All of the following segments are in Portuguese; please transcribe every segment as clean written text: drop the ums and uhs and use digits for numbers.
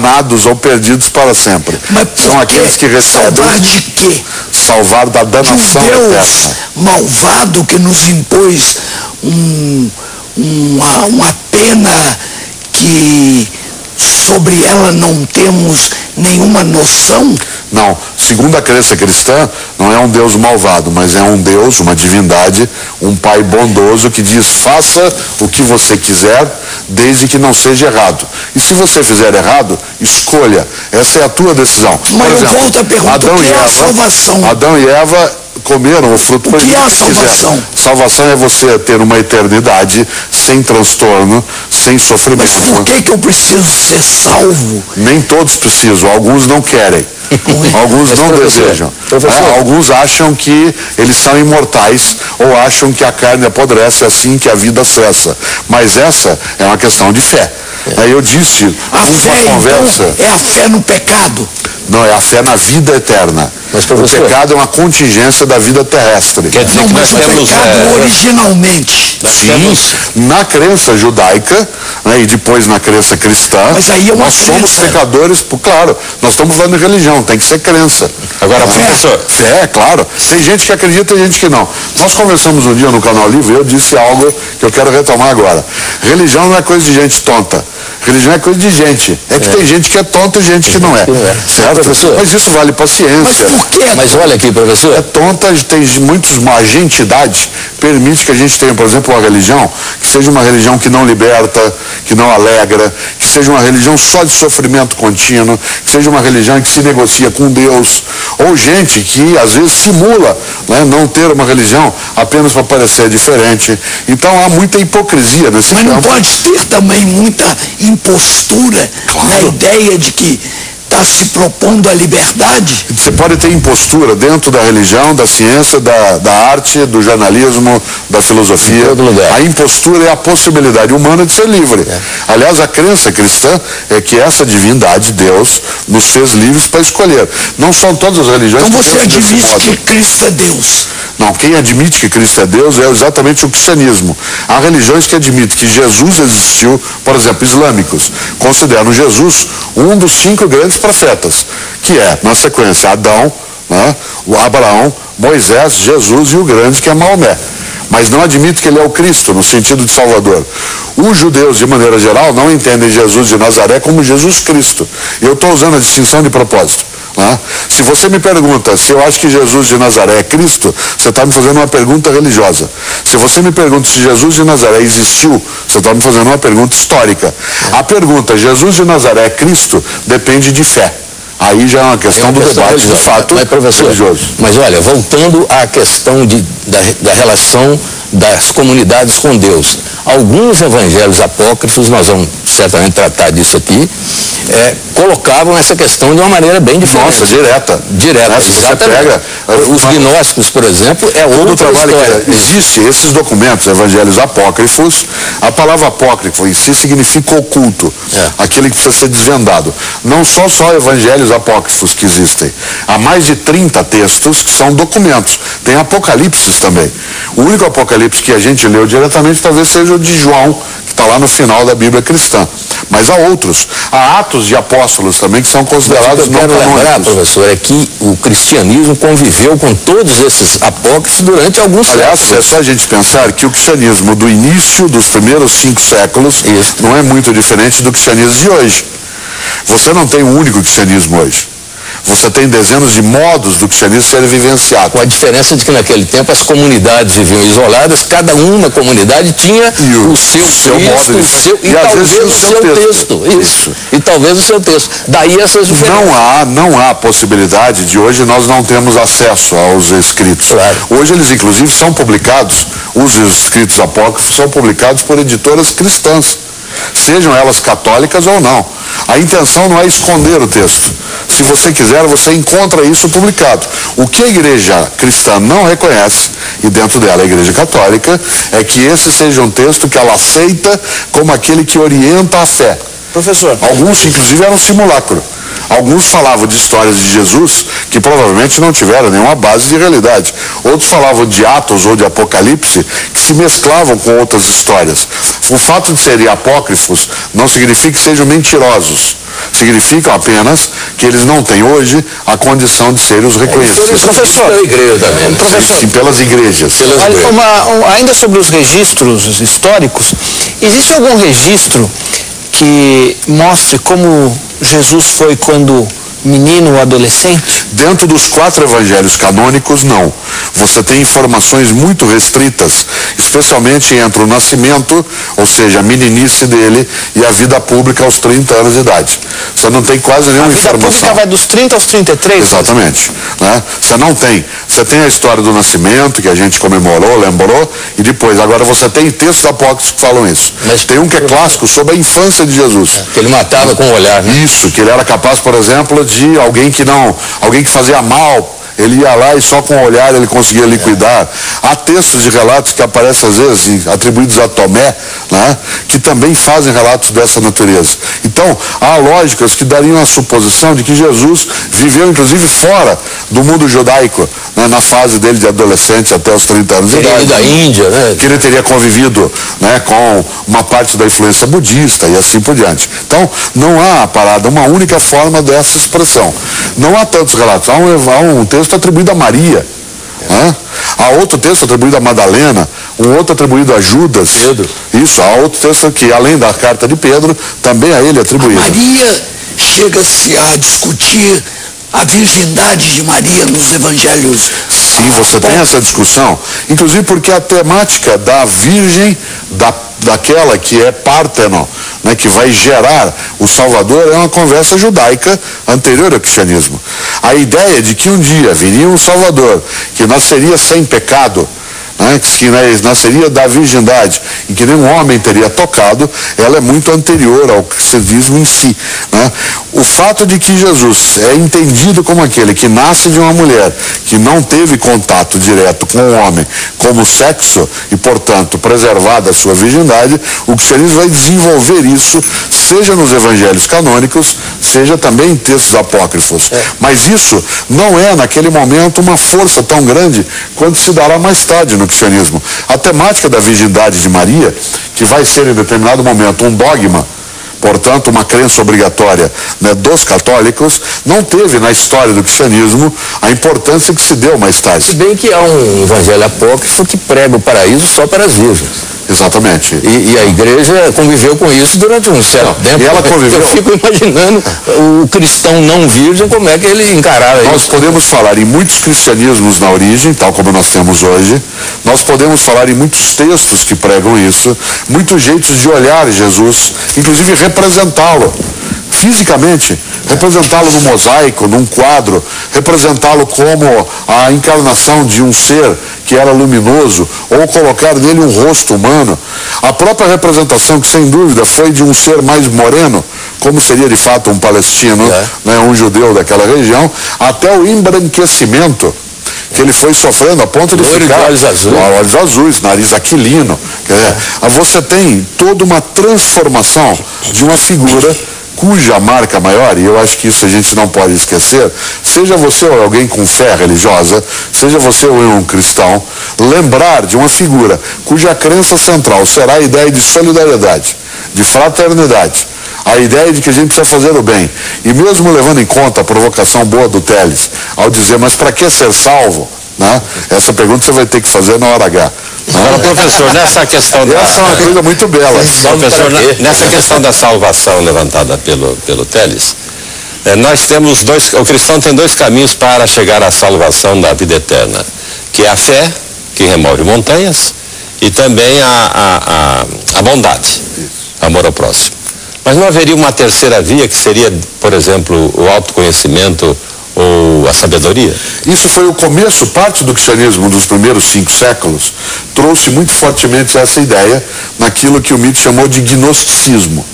danados ou perdidos para sempre. Mas são aqueles que recebem... Salvar de quê? Salvar da danação de um Deus eterna. Malvado que nos impôs uma pena que sobre ela não temos nenhuma noção? Não, segundo a crença cristã, não é um Deus malvado, mas é um Deus, uma divindade, um Pai bondoso que diz: faça o que você quiser, desde que não seja errado. E se você fizer errado, escolha. Essa é a tua decisão. Mas por exemplo, eu volto à pergunta: o que é a salvação? Adão e Eva comeram o fruto proibido. O que é a salvação? Salvação é você ter uma eternidade sem transtorno, sem sofrimento. Mas por que eu preciso ser salvo? Nem todos precisam, alguns não querem. Alguns não desejam. Alguns acham que eles são imortais ou acham que a carne apodrece assim que a vida cessa. Mas essa é uma questão de fé. Aí eu disse, a fé, conversa, então, é a fé no pecado? Não, é a fé na vida eterna. Mas, professor, o pecado é uma contingência da vida terrestre. Quer dizer não, que mas nós o temos, pecado originalmente. Sim, na crença judaica, né, e depois na crença cristã, mas aí é uma nós somos pecadores, claro, nós estamos falando de religião, tem que ser crença. Agora, professor, fé, claro. Tem gente que acredita e gente que não. Nós conversamos um dia no Canal Livre e eu disse algo que eu quero retomar agora. Religião não é coisa de gente tonta. Religião é coisa de gente. É que tem gente que é tonta e gente que não é. Certo, professor? Mas isso vale paciência. Mas por quê? Mas olha aqui, professor. É tonta, tem a entidade permite que a gente tenha, por exemplo, uma religião que seja uma religião que não liberta, que não alegra, que seja uma religião só de sofrimento contínuo, que seja uma religião que se negocia com Deus, ou gente que às vezes simula, né, não ter uma religião apenas para parecer diferente. Então há muita hipocrisia nesse campo. Mas não pode ter também muita impostura, claro, na ideia de que está se propondo a liberdade? Você pode ter impostura dentro da religião, da ciência, da arte, do jornalismo, da filosofia. Em todo lugar. A impostura é a possibilidade humana de ser livre. Aliás, a crença cristã é que essa divindade, Deus, nos fez livres para escolher. Não são todas as religiões então que você admite que Cristo é Deus? Não, quem admite que Cristo é Deus é exatamente o cristianismo. Há religiões que admitem que Jesus existiu, por exemplo, islâmicos, consideram Jesus um dos 5 grandes profetas, que é, na sequência, Adão, né, o Abraão, Moisés, Jesus e o grande, que é Maomé. Mas não admite que ele é o Cristo, no sentido de Salvador. Os judeus, de maneira geral, não entendem Jesus de Nazaré como Jesus Cristo. Eu estou usando a distinção de propósito. Né? Se você me pergunta se eu acho que Jesus de Nazaré é Cristo, você está me fazendo uma pergunta religiosa. Se você me pergunta se Jesus de Nazaré existiu, você está me fazendo uma pergunta histórica. A pergunta, Jesus de Nazaré é Cristo, depende de fé. Aí já é uma questão do debate do fato religioso. Mas olha, voltando à questão da relação das comunidades com Deus. Alguns evangelhos apócrifos, nós vamos certamente tratar disso aqui, colocavam essa questão de uma maneira bem diferente. Nossa, direta. Direta, exatamente. Pega, os gnósticos, por exemplo, é outra história. Existem esses documentos, evangelhos apócrifos. A palavra apócrifo em si significa oculto, aquele que precisa ser desvendado. Não são só evangelhos apócrifos que existem. Há mais de 30 textos que são documentos. Tem apocalipses também. O único apocalipse que a gente leu diretamente talvez seja o de João, que está lá no final da Bíblia cristã. Mas há outros. Há Atos de Apóstolos também que são considerados não canônicos. O que eu quero lembrar, professor, é que o cristianismo conviveu com todos esses apócrifos durante alguns séculos. Aliás, é só a gente pensar que o cristianismo do início dos primeiros 5 séculos não é muito diferente do cristianismo de hoje. Você não tem um único cristianismo hoje. Você tem dezenas de modos do cristianismo serem vivenciados. Com a diferença de que naquele tempo as comunidades viviam isoladas, cada uma comunidade tinha o seu modo de... e talvez o seu texto. Isso. E talvez o seu texto. Daí essas diferenças. Não há possibilidade de hoje nós não temos acesso aos escritos. Claro. Hoje eles inclusive são publicados, os escritos apócrifos são publicados por editoras cristãs, sejam elas católicas ou não. A intenção não é esconder o texto. Se você quiser, você encontra isso publicado. O que a igreja cristã não reconhece, e dentro dela a igreja católica, é que esse seja um texto que ela aceita como aquele que orienta a fé. Professor, alguns inclusive eram simulacro. Alguns falavam de histórias de Jesus que provavelmente não tiveram nenhuma base de realidade. Outros falavam de Atos ou de Apocalipse que se mesclavam com outras histórias. O fato de serem apócrifos não significa que sejam mentirosos. Significam apenas que eles não têm hoje a condição de serem os reconhecidos. Professor, pela igreja também. Professor, sim, pelas igrejas. Ainda sobre os registros históricos, existe algum registro que mostre como Jesus foi quando menino ou adolescente? Dentro dos 4 evangelhos canônicos, não. Você tem informações muito restritas, especialmente entre o nascimento, ou seja, a meninice dele, e a vida pública aos 30 anos de idade. Você não tem quase nenhuma informação. A vida pública vai dos 30 aos 33? Exatamente. Né? Você não tem. Você tem a história do nascimento, que a gente comemorou, lembrou, e depois. Agora você tem textos apócrifos que falam isso. Mas tem um que é clássico, sobre a infância de Jesus. Que ele matava com o olhar, né? Isso, que ele era capaz, por exemplo, de alguém que fazia mal, ele ia lá e só com o olhar ele conseguia liquidar. Há textos de relatos que aparecem às vezes atribuídos a Tomé, né, que também fazem relatos dessa natureza. Então, há lógicas que dariam a suposição de que Jesus viveu inclusive fora do mundo judaico, né, na fase dele de adolescente até os 30 anos de idade. Da Índia, né? Que ele teria convivido, né, com uma parte da influência budista e assim por diante. Então, não há uma única forma dessa expressão. Não há tantos relatos. Há um texto atribuído a Maria, né? Há outro texto atribuído a Madalena, um outro atribuído a Judas. Pedro. Isso, há outro texto que, além da carta de Pedro, também a ele atribuído. A Maria chega-se a discutir a virgindade de Maria nos evangelhos. Sim, você tem essa discussão, inclusive porque a temática da virgem, daquela que é Párteno, né, que vai gerar o Salvador, é uma conversa judaica anterior ao cristianismo. A ideia de que um dia viria um Salvador que nasceria sem pecado, né, que nasceria da virgindade e que nenhum homem teria tocado, ela é muito anterior ao cristianismo em si, né? O fato de que Jesus é entendido como aquele que nasce de uma mulher que não teve contato direto com o homem como sexo e, portanto, preservada a sua virgindade, o cristianismo vai desenvolver isso, seja nos evangelhos canônicos, seja também em textos apócrifos. Mas isso não é, naquele momento, uma força tão grande quanto se dará mais tarde no cristianismo. A temática da virgindade de Maria, que vai ser em determinado momento um dogma, portanto uma crença obrigatória, né, dos católicos, não teve na história do cristianismo a importância que se deu mais tarde. Se bem que há um evangelho apócrifo que prega o paraíso só para as virgens. Exatamente. E a igreja conviveu com isso durante um certo tempo. E ela conviveu. Eu fico imaginando o cristão não virgem, como é que ele encarava isso. Nós podemos falar em muitos cristianismos na origem, tal como nós temos hoje. Nós podemos falar em muitos textos que pregam isso, muitos jeitos de olhar Jesus, inclusive representá-lo fisicamente, representá-lo no mosaico, num quadro, representá-lo como a encarnação de um ser que era luminoso, ou colocar nele um rosto humano. A própria representação, que sem dúvida foi de um ser mais moreno, como seria de fato um palestino, né, um judeu daquela região, até o embranquecimento que ele foi sofrendo a ponto de ficar olhos azuis, nariz aquilino. Quer dizer, você tem toda uma transformação de uma figura cuja marca maior, e eu acho que isso a gente não pode esquecer, seja você alguém com fé religiosa, seja você um cristão, lembrar de uma figura cuja crença central será a ideia de solidariedade, de fraternidade, a ideia de que a gente precisa fazer o bem. E mesmo levando em conta a provocação boa do Teles, ao dizer, mas para que ser salvo? Né? Essa pergunta você vai ter que fazer na hora H. Agora, professor, nessa questão essa é uma coisa muito bela. Professor, nessa questão da salvação levantada pelo Teles, nós temos o cristão tem 2 caminhos para chegar à salvação da vida eterna, que é a fé, que remove montanhas, e também a bondade, amor ao próximo. Mas não haveria uma terceira via, que seria, por exemplo, o autoconhecimento ou a sabedoria? Isso foi o começo, parte do cristianismo dos primeiros 5 séculos, trouxe muito fortemente essa ideia naquilo que o mito chamou de gnosticismo.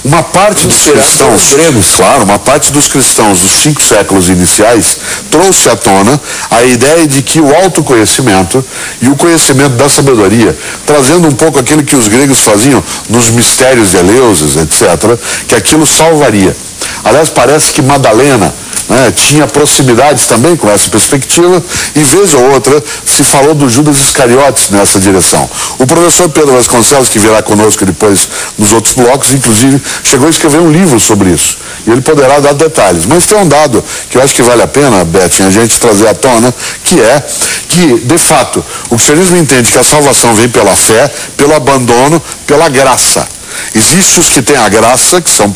Uma parte dos cristãos, claro, uma parte dos cristãos dos 5 séculos iniciais trouxe à tona a ideia de que o autoconhecimento e o conhecimento da sabedoria, trazendo um pouco aquilo que os gregos faziam nos mistérios de Eleusis, etc., que aquilo salvaria. Aliás, parece que Madalena, né, tinha proximidades também com essa perspectiva, e vez ou outra se falou do Judas Iscariotes nessa direção. O professor Pedro Vasconcelos, que virá conosco depois nos outros blocos, inclusive chegou a escrever um livro sobre isso, e ele poderá dar detalhes. Mas tem um dado que eu acho que vale a pena, Beth, a gente trazer à tona, que é que, de fato, o cristianismo entende que a salvação vem pela fé, pelo abandono, pela graça. Existem os que têm a graça, que são